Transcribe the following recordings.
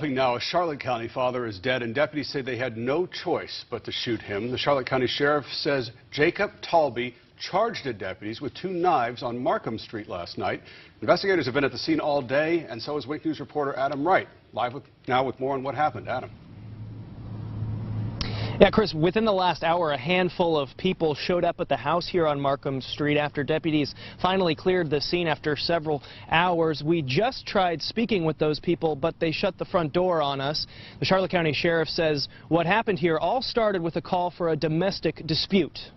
Developing now, a Charlotte County father is dead, and deputies say they had no choice but to shoot him. The Charlotte County Sheriff says Jacob Taulbee charged the deputies with 2 knives on Markham Street last night. Investigators have been at the scene all day, and so is Wink News reporter Adam Wright. Live now with more on what happened. Adam. Yeah, Chris, within the last hour, a handful of people showed up at the house here on Markham Street after deputies finally cleared the scene after several hours. We just tried speaking with those people, but they shut the front door on us. The Charlotte County Sheriff says what happened here all started with a call for a domestic dispute.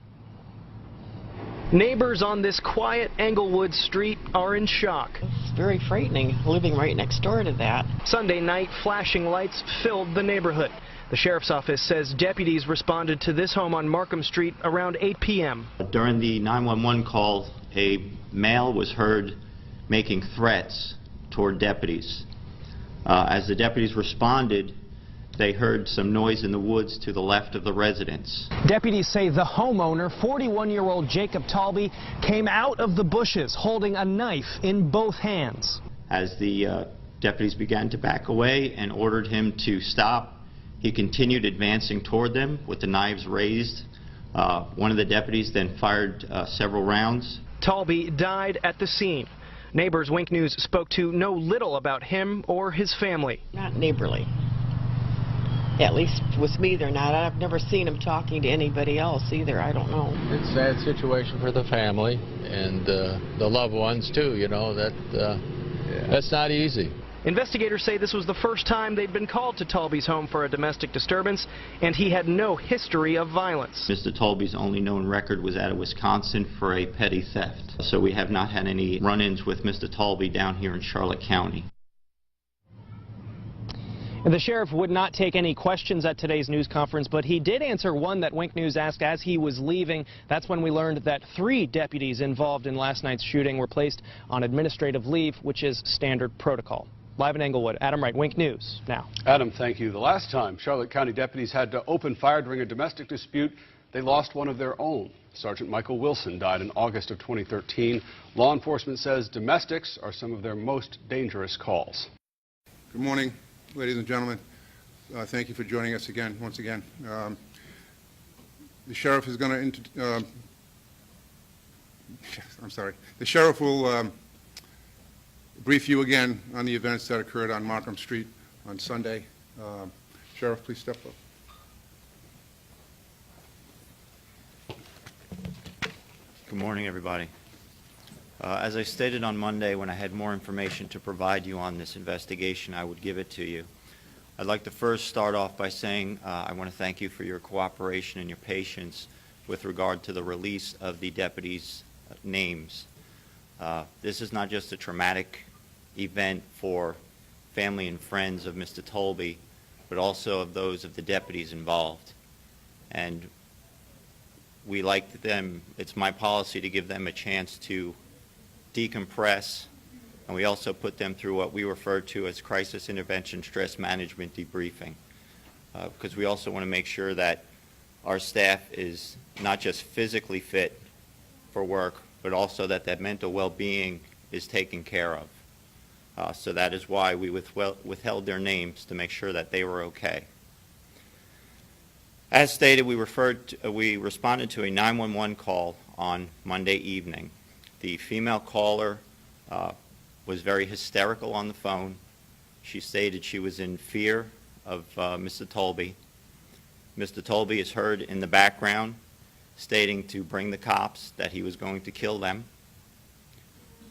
Neighbors on this quiet Englewood street are in shock. It's very frightening, living right next door to that. Sunday night, flashing lights filled the neighborhood. The Sheriff's Office says deputies responded to this home on Markham Street around 8 p.m. During the 911 call, a male was heard making threats toward deputies. As the deputies responded, they heard some noise in the woods to the left of the residence. Deputies say the homeowner, 41-year-old Jacob Taulbee, came out of the bushes holding a knife in both hands. As the deputies began to back away and ordered him to stop, he continued advancing toward them with the knives raised. One of the deputies then fired several rounds. Taulbee died at the scene. Neighbors Wink News spoke to know little about him or his family. Not neighborly. At least with me they're not. I've never seen him talking to anybody else either. I don't know. It's a sad situation for the family and the loved ones too, you know. That's not easy. Investigators say this was the first time they'd been called to Taulbee's home for a domestic disturbance, and he had no history of violence. Mr. Taulbee's only known record was out of Wisconsin for a petty theft. So we have not had any run-ins with Mr. Taulbee down here in Charlotte County. And the sheriff would not take any questions at today's news conference, but he did answer one that Wink News asked as he was leaving. That's when we learned that 3 deputies involved in last night's shooting were placed on administrative leave, which is standard protocol. Live in Englewood, Adam Wright, Wink News, now. Adam, thank you. The last time Charlotte County deputies had to open fire during a domestic dispute, they lost one of their own. Sergeant Michael Wilson died in August of 2013. Law enforcement says domestics are some of their most dangerous calls. Good morning, ladies and gentlemen. Thank you for joining us once again. The sheriff is going to, the sheriff will brief you again on the events that occurred on Markham Street on Sunday. Sheriff, please step up. Good morning, everybody. As I stated on Monday, when I had more information to provide you on this investigation, I would give it to you. I'd like to first start off by saying I want to thank you for your cooperation and your patience with regard to the release of the deputies' names. This is not just a traumatic event for family and friends of Mr. Taulbee, but also of those of the deputies involved. And we like them, it's my policy to give them a chance to decompress, and we also put them through what we refer to as crisis intervention stress management debriefing, because we also want to make sure that our staff is not just physically fit for work, but also that that mental well-being is taken care of. So that is why we withheld their names, to make sure that they were okay. As stated, we responded to a 911 call on Monday evening. The female caller was very hysterical on the phone. She stated she was in fear of Mr. Taulbee. Mr. Taulbee is heard in the background stating to bring the cops, that he was going to kill them.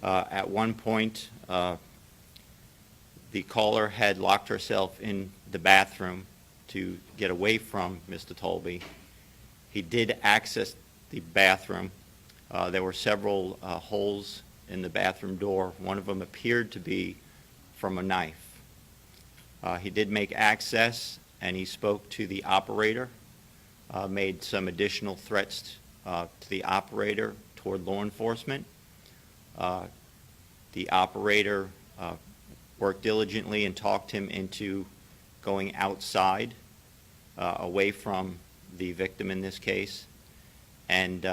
At one point, the caller had locked herself in the bathroom to get away from Mr. Taulbee. He did access the bathroom. There were several holes in the bathroom door. One of them appeared to be from a knife. He did make access, and he spoke to the operator, made some additional threats to the operator toward law enforcement. The operator worked diligently and talked him into going outside, away from the victim in this case. And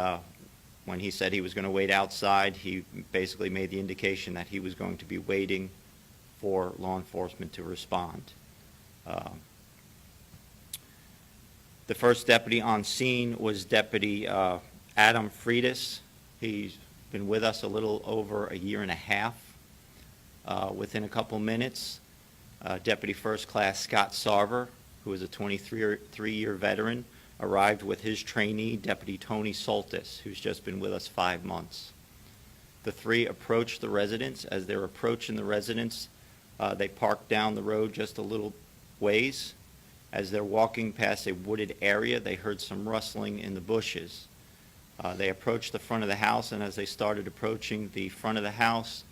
when he said he was going to wait outside, he basically made the indication that he was going to be waiting for law enforcement to respond. The first deputy on scene was Deputy Adam Freitas. He's been with us a little over a year and a half. Within a couple minutes, Deputy First Class Scott Sarver, who is a 23-year veteran, arrived with his trainee, Deputy Tony Soltis, who's just been with us 5 months. The three approached the residence. As they're approaching the residence, they parked down the road just a little ways. As they're walking past a wooded area, they heard some rustling in the bushes. They approached the front of the house, and as they started approaching the front of the house,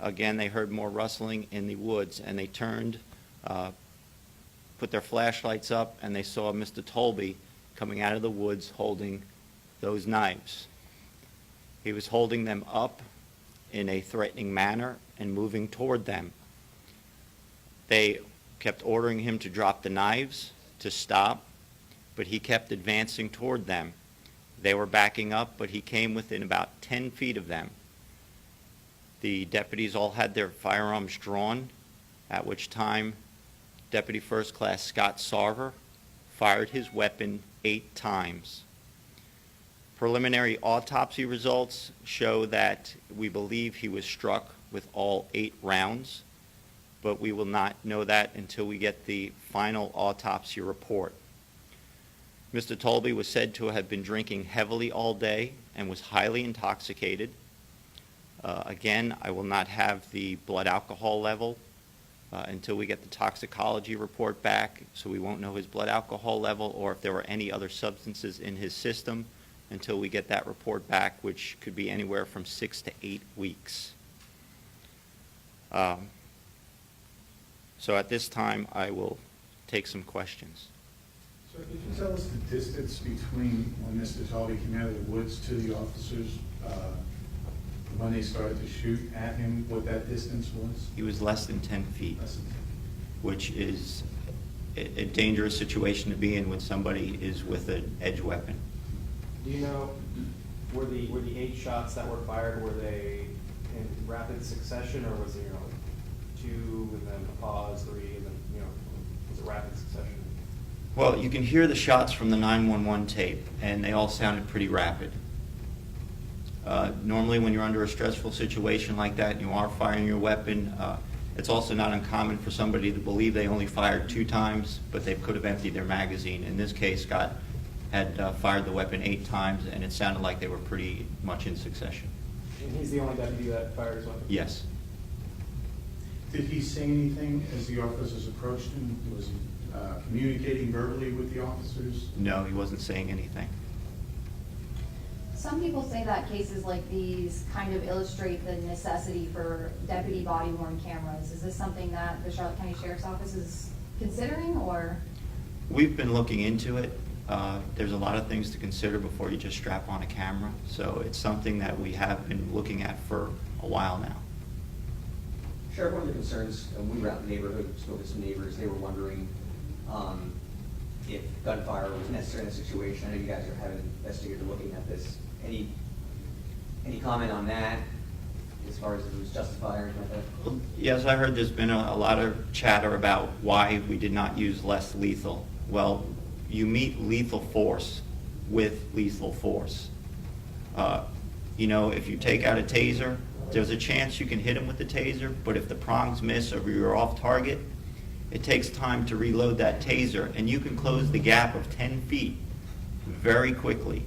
again, they heard more rustling in the woods, and they turned, put their flashlights up, and they saw Mr. Taulbee coming out of the woods holding those knives. He was holding them up in a threatening manner and moving toward them. They kept ordering him to drop the knives, to stop, but he kept advancing toward them. They were backing up, but he came within about 10 feet of them. The deputies all had their firearms drawn, at which time Deputy First Class Scott Sarver fired his weapon 8 times. Preliminary autopsy results show that we believe he was struck with all 8 rounds, but we will not know that until we get the final autopsy report. Mr. Taulbee was said to have been drinking heavily all day and was highly intoxicated. Again, I will not have the blood alcohol level until we get the toxicology report back, so we won't know his blood alcohol level or if there were any other substances in his system until we get that report back, which could be anywhere from 6 to 8 weeks. So at this time, I will take some questions. So could you tell us the distance between when Mr. Taulbee came out of the woods to the officers, when they started to shoot at him, what that distance was? He was less than 10 feet, Less than 10 feet. which is a dangerous situation to be in when somebody is with an edge weapon. Do you know, were the 8 shots that were fired, were they in rapid succession, or was it, 2 and then a pause, 3, and then, was it rapid succession? Well, you can hear the shots from the 911 tape, and they all sounded pretty rapid. Normally when you're under a stressful situation like that and you are firing your weapon, it's also not uncommon for somebody to believe they only fired 2 times, but they could have emptied their magazine. In this case, Scott had fired the weapon 8 times, and it sounded like they were pretty much in succession. And he's the only deputy that fired his weapon? Yes. Did he say anything as the officers approached him? Was he communicating verbally with the officers? No, he wasn't saying anything. Some people say that cases like these kind of illustrate the necessity for deputy body-worn cameras. Is this something that the Charlotte County Sheriff's Office is considering, or? We've been looking into it. There's a lot of things to consider before you just strap on a camera, so it's something that we have been looking at for a while now. Sheriff, one of the concerns, we were out in the neighborhood, spoke to some neighbors, they were wondering if gunfire was necessary in the situation. I know you guys are having an investigator looking at this. Any comment on that, as far as if it was justified or anything like that? Well, yes, I heard there's been a lot of chatter about why we did not use less lethal. Well, you meet lethal force with lethal force. If you take out a taser, there's a chance you can hit him with the taser, but if the prongs miss or you're off target, it takes time to reload that taser, and you can close the gap of 10 feet very quickly.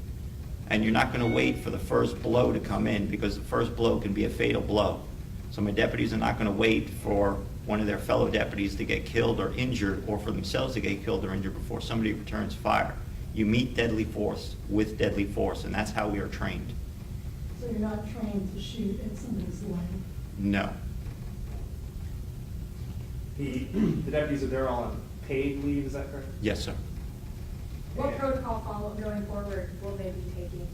And you're not going to wait for the first blow to come in, because the first blow can be a fatal blow. So my deputies are not going to wait for one of their fellow deputies to get killed or injured, or for themselves to get killed or injured before somebody returns fire. You meet deadly force with deadly force, and that's how we are trained. So you're not trained to shoot at somebody's leg? No. The deputies are there all on paid leave, is that correct? Yes, sir. What protocol follow going forward will they be taking?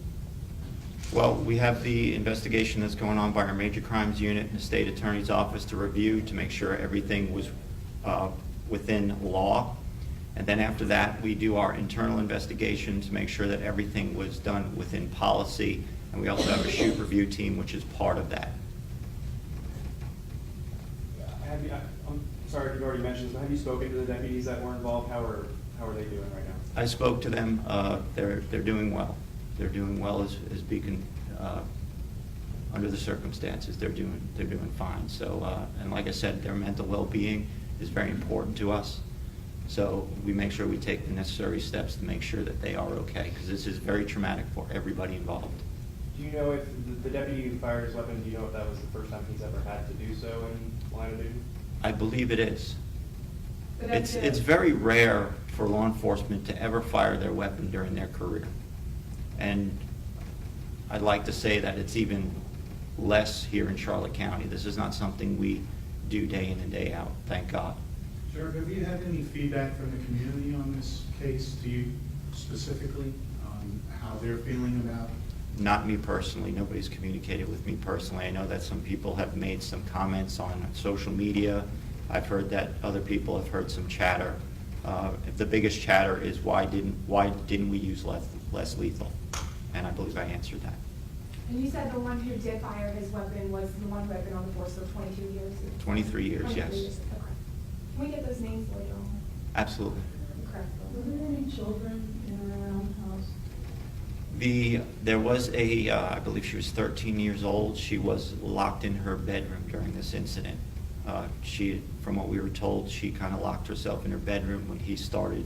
Well, we have the investigation that's going on by our Major Crimes Unit and the State Attorney's Office to review to make sure everything was within law. And then after that, we do our internal investigation to make sure that everything was done within policy. And we also have a shoot review team, which is part of that. sorry if you've already mentioned this, but have you spoken to the deputies that were involved? How are they doing right now? I spoke to them. They're doing well. They're doing well as beacon. Under the circumstances, they're doing fine. So, and like I said, their mental well-being is very important to us. So we make sure we take the necessary steps to make sure that they are okay, because this is very traumatic for everybody involved. Do you know if the deputy who fired his weapon, do you know if that was the first time he's ever had to do so in line of duty? I believe it is. It's very rare for law enforcement to ever fire their weapon during their career. And I'd like to say that it's even less here in Charlotte County. This is not something we do day in and day out, thank God. Sheriff, have you had any feedback from the community on this case to you specifically, on how they're feeling about it? Not me personally. Nobody's communicated with me personally. I know that some people have made some comments on social media. I've heard that other people have heard some chatter. The biggest chatter is why didn't we use less lethal? And I believe I answered that. And you said the one who did fire his weapon was the one who had been on the force for 22 years? 23 years, 23 yes. years. Okay. Can we get those names later on? Absolutely. Correct. Were there any children in or around the house? There was I believe she was 13 years old. She was locked in her bedroom during this incident. From what we were told, she kind of locked herself in her bedroom when he started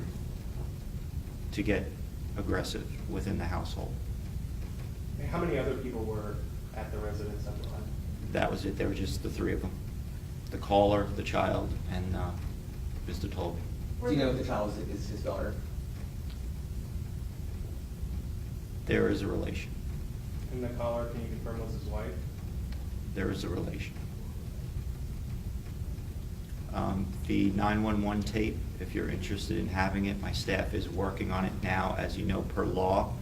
to get aggressive within the household. And how many other people were at the residence at the time? That was it. There were just the three of them. The caller, the child, and Mr. Taulbee. Do you know if the child is his daughter? There is a relation. And the caller, can you confirm, was his wife? There is a relation. The 911 tape, if you're interested in having it, my staff is working on it now. As you know, per law,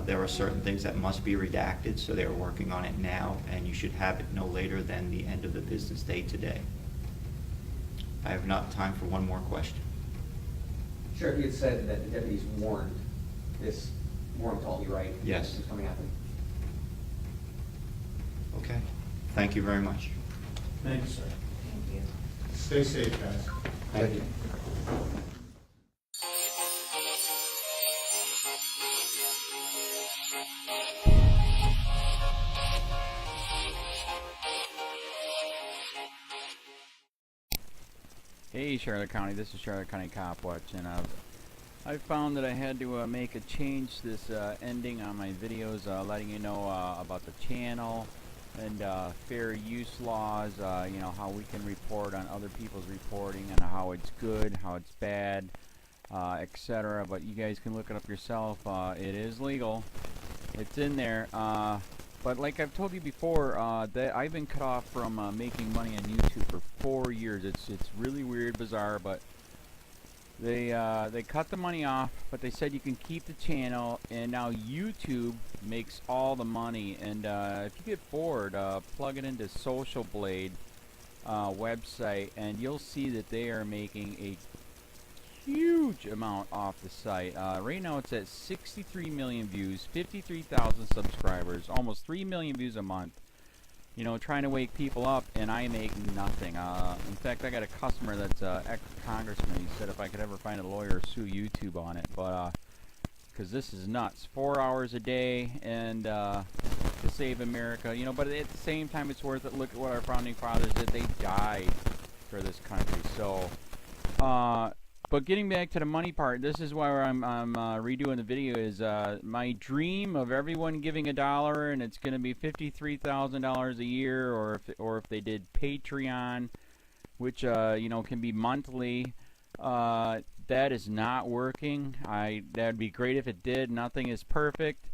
there are certain things that must be redacted, so they're working on it now, and you should have it no later than the end of the business day today. I have not time for one more question. Sheriff, you had said that the deputies warned Taulbee, right? Yes. This is coming at them. Okay. Thank you very much. Thank you, sir. Thank you. Stay safe, guys. Thank you. Hey Charlotte County, this is Charlotte County COPWATCH, and I found that I had to make a change this ending on my videos, letting you know about the channel and fair use laws, you know, how we can report on other people's reporting and how it's good, how it's bad, etc. But you guys can look it up yourself. It is legal. It's in there. But like I've told you before, that I've been cut off from making money on YouTube for 4 years. It's really weird, bizarre, but they cut the money off, but they said you can keep the channel, and now YouTube makes all the money. And if you get bored, plug it into Social Blade website, and you'll see that they are making a huge amount off the site. Right now it's at 63 million views, 53,000 subscribers, almost 3 million views a month. You know, trying to wake people up, and I make nothing. In fact, I got a customer that's ex-congressman. He said if I could ever find a lawyer, sue YouTube on it. But because this is nuts. 4 hours a day, and to save America. You know, but at the same time, it's worth it. Look at what our founding fathers did. They died for this country. So, but getting back to the money part, this is why I'm redoing the video. Is my dream of everyone giving $1, and it's going to be $53,000 a year, or if they did Patreon, which you know, can be monthly. That is not working. That'd be great if it did. Nothing is perfect.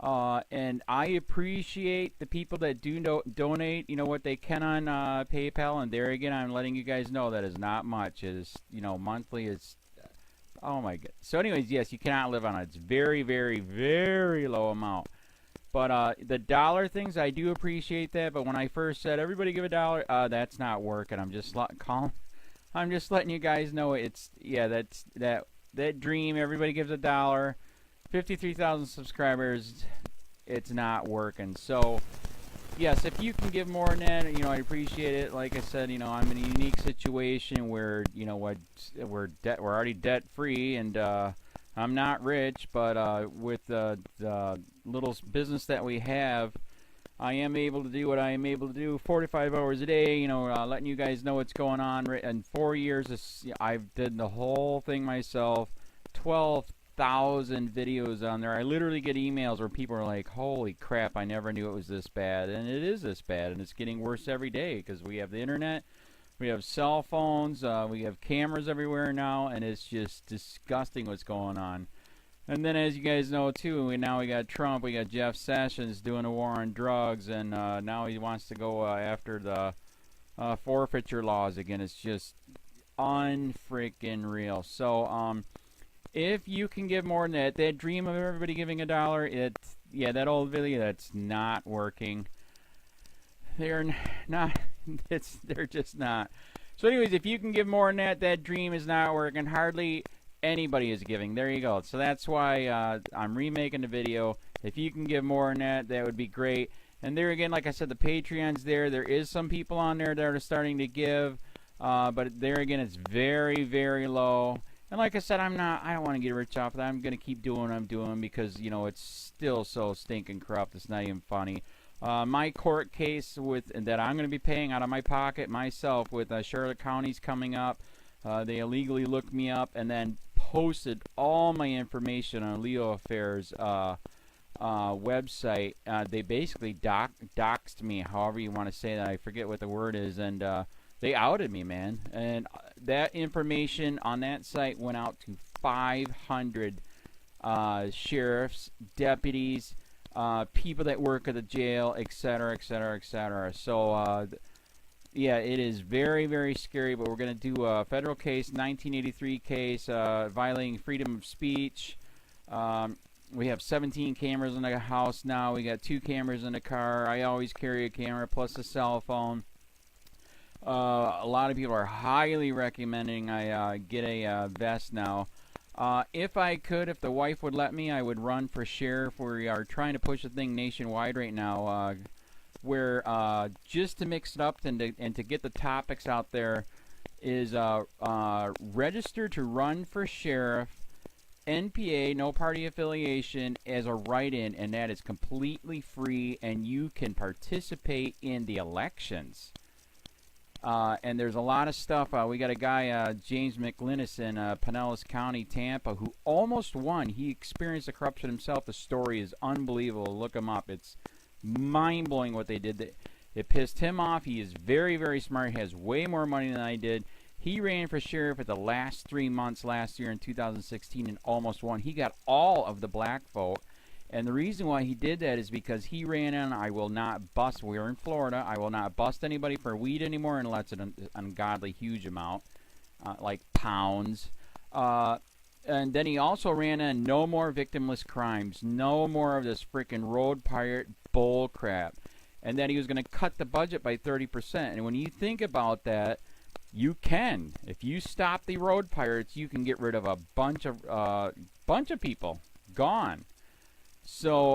And I appreciate the people that do donate, you know, what they can on PayPal, and there again, I'm letting you guys know that is not much. It is, you know, monthly is, oh my god. So anyways, yes, you cannot live on it. It's very, very, very low amount. But the dollar things, I do appreciate that, but when I first said everybody give $1, that's not working. I'm just letting you guys know it's, yeah, that's that dream, everybody gives $1. 53,000 subscribers, it's not working. So yes, if you can give more than that, I appreciate it. Like I said, I'm in a unique situation where, we're already debt free, and I'm not rich, but with the little business that we have, I am able to do what I am able to do 45 hours a day, letting you guys know what's going on. In 4 years, I've did the whole thing myself, 12,000 videos on there. I literally get emails where people are like, holy crap, I never knew it was this bad. And it is this bad, and it's getting worse every day because we have the internet, we have cell phones, we have cameras everywhere now, and it's just disgusting what's going on. And then, as you guys know, too, now we got Trump, we got Jeff Sessions doing a war on drugs, and now he wants to go after the forfeiture laws again. It's just unfreaking real. So, if you can give more than that dream of everybody giving $1, that old video, that's not working. They're not, they're just not. So anyways, if you can give more than that dream is not working. Hardly anybody is giving. There you go. So that's why I'm remaking the video. If you can give more than that, that would be great. And there again, like I said, the Patreon's there. There is some people on there that are starting to give, but there again, it's very, very low. And like I said, I don't want to get rich off of that. I'm going to keep doing what I'm doing because, it's still so stinking corrupt. It's not even funny. My court case that I'm going to be paying out of my pocket myself with Charlotte County's coming up. They illegally looked me up and then posted all my information on LEOAFFAIRS website. They basically doxed me, however you want to say that. I forget what the word is, and they outed me, man. And that information on that site went out to 500 sheriffs, deputies, people that work at the jail, etc., etc., etc. So, yeah, it is very, very scary, but we're going to do a federal case, 1983 case, violating freedom of speech. We have 17 cameras in the house now. We got 2 cameras in the car. I always carry a camera plus a cell phone. A lot of people are highly recommending I get a vest now. If I could, if the wife would let me, I would run for sheriff. We are trying to push the thing nationwide right now, where just to mix it up and to get the topics out there is register to run for sheriff, NPA, no party affiliation, as a write-in, and that is completely free, and you can participate in the elections. And there's a lot of stuff. We got a guy, James McLinnis in Pinellas County, Tampa, who almost won. He experienced the corruption himself. The story is unbelievable. Look him up. It's mind-blowing what they did. It pissed him off. He is very, very smart. He has way more money than I did. He ran for sheriff at the last 3 months last year in 2016 and almost won. He got all of the black vote. And the reason why he did that is because he ran in, I will not bust, we're in Florida, I will not bust anybody for weed anymore unless it's an ungodly huge amount, like pounds. And then he also ran in, no more victimless crimes, no more of this freaking road pirate bull crap. And then he was going to cut the budget by 30%. And when you think about that, you can. If you stop the road pirates, you can get rid of a bunch of people. Gone. So,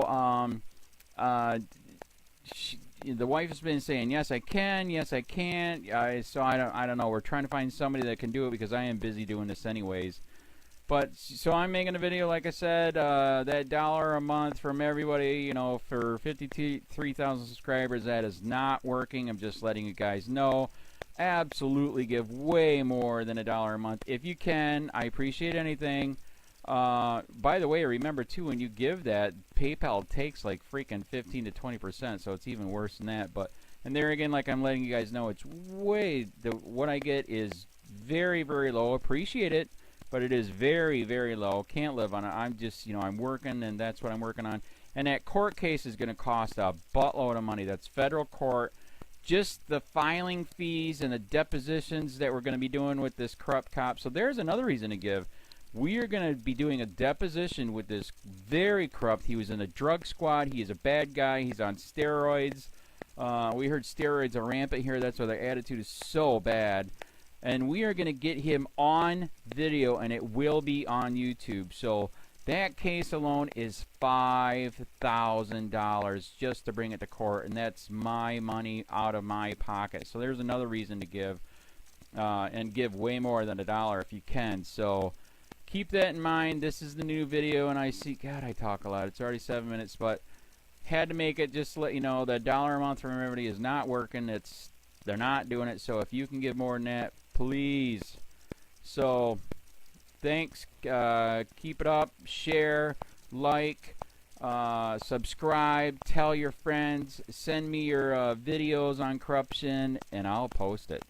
the wife has been saying, yes, I can, yes, I can't. So I don't know. We're trying to find somebody that can do it because I am busy doing this anyways. But, so I'm making a video, like I said, that $1 a month from everybody, for 53,000 subscribers, that is not working. I'm just letting you guys know. Absolutely give way more than $1 a month. If you can, I appreciate anything. By the way, remember too, when you give that, PayPal takes like freaking 15 to 20%, so it's even worse than that. But, and there again, like I'm letting you guys know, it's what I get is very, very low. Appreciate it, but it is very, very low. Can't live on it. I'm just, I'm working, and that's what I'm working on. And that court case is going to cost a buttload of money. That's federal court. Just the filing fees and the depositions that we're going to be doing with this corrupt cop. So there's another reason to give. We are going to be doing a deposition with this very corrupt. He was in a drug squad. He is a bad guy. He's on steroids. We heard steroids are rampant here. That's why their attitude is so bad. And we are going to get him on video, and it will be on YouTube. So That case alone is $5,000 just to bring it to court, and that's my money out of my pocket. So there's another reason to give, and give way more than $1 if you can. So keep that in mind. This is the new video, and I see, God, I talk a lot. It's already 7 minutes, but had to make it just to let you know the $1 a month from everybody is not working. They're not doing it. So if you can give more than that, please. So thanks. Keep it up. Share, like, subscribe, tell your friends, send me your videos on corruption, and I'll post it.